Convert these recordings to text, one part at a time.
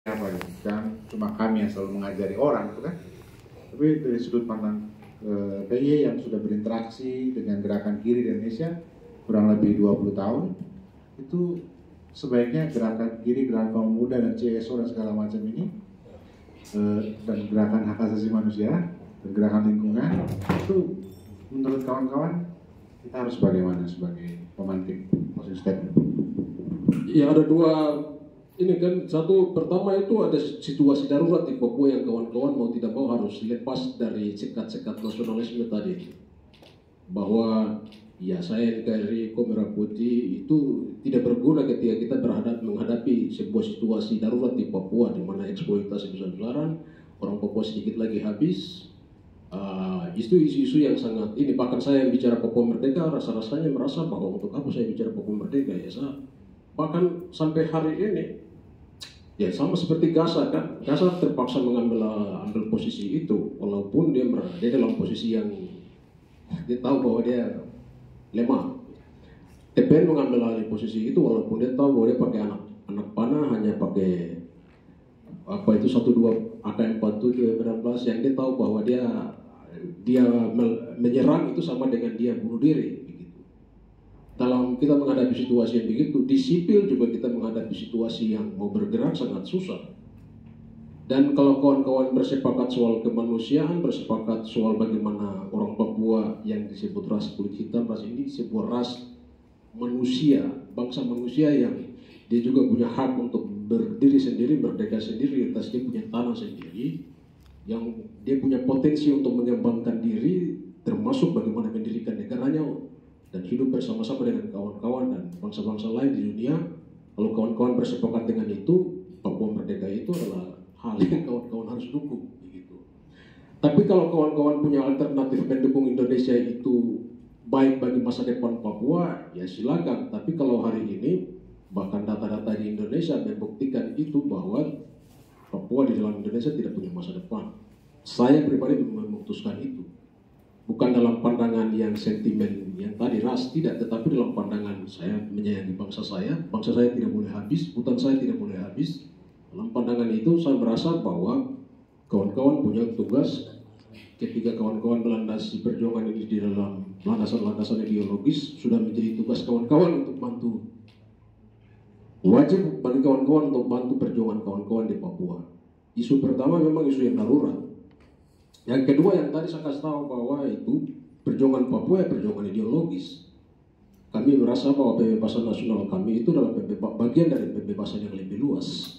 apa gitu. Jangan cuma kami yang selalu mengajari orang gitu kan, tapi dari sudut pandang PIY yang sudah berinteraksi dengan gerakan kiri di Indonesia kurang lebih 20 tahun, itu sebaiknya gerakan kiri, gerakan kaum muda dan CSO dan segala macam ini dan gerakan hak asasi manusia dan gerakan lingkungan itu menurut kawan-kawan kita harus bagaimana sebagai pemantik closing statement? Ya, ada dua ini kan. Satu, pertama itu ada situasi darurat di Papua yang kawan-kawan mau tidak mau harus lepas dari sekat-sekat nasionalisme tadi, bahwa ya saya dari Merah Putih itu tidak berguna ketika kita menghadapi sebuah situasi darurat di Papua di mana eksploitasi besar-besaran, orang Papua sedikit lagi habis. Itu isu-isu yang sangat ini. Bahkan saya yang bicara Papua Merdeka rasa-rasanya merasa bahwa untuk apa saya bicara Papua Merdeka, ya saya bahkan sampai hari ini ya sama seperti Gaza kan. Gaza terpaksa ambil posisi itu walaupun dia dalam posisi yang dia tahu bahwa dia lemah. TPN mengambil alih posisi itu walaupun dia tahu bahwa dia pakai anak panah, hanya pakai apa itu 12 AK-47 M16, yang dia tahu bahwa dia menyerang itu sama dengan dia bunuh diri begitu. Dalam kita menghadapi situasi yang begitu, di sipil juga kita menghadapi situasi yang mau bergerak sangat susah. Dan kalau kawan-kawan bersepakat soal kemanusiaan, bersepakat soal bagaimana orang Papua yang disebut ras kulit hitam, ras ini sebuah ras manusia, bangsa manusia yang dia juga punya hak untuk berdiri sendiri, merdeka sendiri atas dia punya tanah sendiri, yang dia punya potensi untuk mengembangkan diri, termasuk bagaimana mendirikan negaranya dan hidup bersama-sama dengan kawan-kawan dan bangsa-bangsa lain di dunia. Kalau kawan-kawan bersepakat dengan itu, Papua Merdeka itu adalah hal yang kawan-kawan harus dukung begitu. Tapi kalau kawan-kawan punya alternatif mendukung Indonesia itu baik bagi masa depan Papua, ya silakan. Tapi kalau hari ini bahkan data-data di Indonesia membuktikan itu, bahwa Papua di dalam Indonesia tidak punya masa depan. Saya pribadi memutuskan itu. Bukan dalam pandangan yang sentimen yang tadi ras, tidak, tetapi dalam pandangan saya menyayangi bangsa saya tidak boleh habis, hutan saya tidak boleh habis. Dalam pandangan itu saya merasa bahwa kawan-kawan punya tugas. Ketika kawan-kawan melandasi perjuangan ini di dalam landasan-landasan ideologis, sudah menjadi tugas kawan-kawan untuk bantu. Wajib bagi kawan-kawan untuk bantu perjuangan kawan-kawan di Papua. Isu pertama memang isu yang darurat. Yang kedua yang tadi saya kasih tahu bahwa itu perjuangan Papua ya perjuangan ideologis. Kami merasa bahwa pembebasan nasional kami itu adalah bagian dari pembebasan yang lebih luas.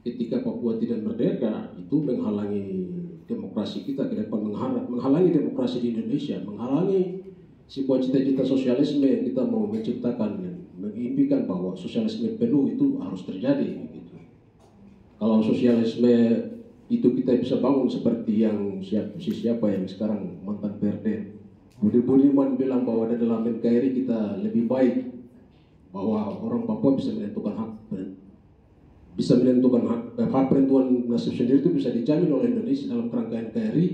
Ketika Papua tidak merdeka, itu menghalangi demokrasi kita ke depan, menghalangi demokrasi di Indonesia, menghalangi sebuah cita-cita sosialisme yang kita mau menciptakan, mengimpikan bahwa sosialisme penuh itu harus terjadi. Gitu. Kalau sosialisme itu kita bisa bangun seperti yang siapa yang sekarang mantan PRD Budi Budiman bilang bahwa dalam NKRI kita lebih baik, bahwa orang Papua bisa menentukan hak penentuan nasib sendiri itu bisa dijamin oleh Indonesia dalam kerangka NKRI.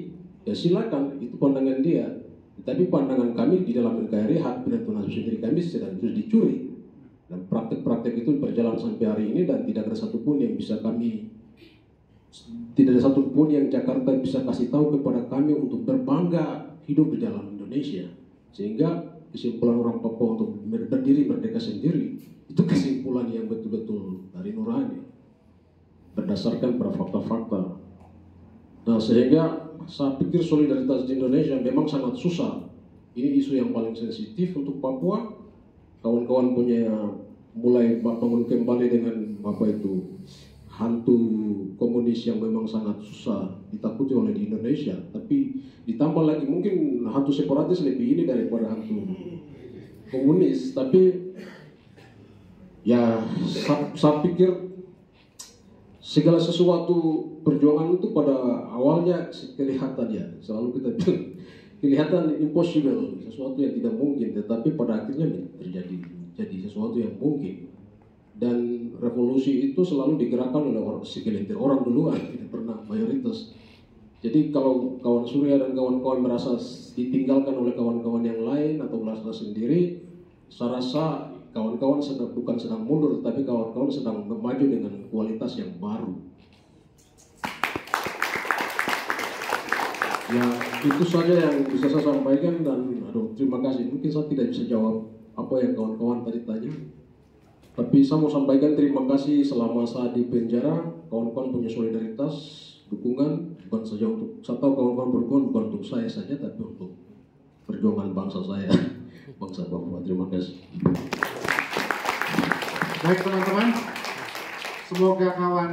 Ya silakan, itu pandangan dia. Tapi pandangan kami di dalam NKRI, hak penentuan nasib sendiri kami sedang terus dicuri. Dan praktek-praktek itu berjalan sampai hari ini, dan tidak ada satupun yang Jakarta bisa kasih tahu kepada kami untuk berbangga hidup di dalam Indonesia. Sehingga kesimpulan orang Papua untuk berdiri merdeka sendiri itu kesimpulan yang betul-betul dari nurani, berdasarkan pada fakta-fakta. Nah, sehingga saya pikir solidaritas di Indonesia memang sangat susah. Ini isu yang paling sensitif untuk Papua. Kawan-kawan punya mulai bangun kembali dengan hantu komunis yang memang sangat susah ditakuti oleh di Indonesia. Tapi ditambah lagi mungkin hantu separatis lebih ini daripada hantu komunis. Tapi ya saya pikir segala sesuatu perjuangan itu pada awalnya kelihatan, ya selalu kita bilang kelihatan impossible, sesuatu yang tidak mungkin, tetapi pada akhirnya jadi sesuatu yang mungkin. Dan revolusi itu selalu digerakkan oleh segelintir orang duluan, tidak pernah mayoritas. Jadi kalau kawan Surya dan kawan-kawan merasa ditinggalkan oleh kawan-kawan yang lain atau merasa sendiri, saya rasa kawan-kawan bukan sedang mundur, tapi kawan-kawan sedang maju dengan kualitas yang baru. Ya, itu saja yang bisa saya sampaikan dan terima kasih. Mungkin saya tidak bisa jawab apa yang kawan-kawan tadi tanya. Tapi saya mau sampaikan terima kasih selama saya di penjara, kawan-kawan punya solidaritas, dukungan, bukan saja untuk, saya tahu kawan-kawan berdukungan bukan untuk saya saja, tapi untuk perjuangan bangsa saya, bangsa Papua. Terima kasih. Baik teman-teman, semoga kawan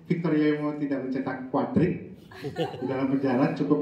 Victor Yaymo tidak mencetak kuadrik di dalam penjara, cukup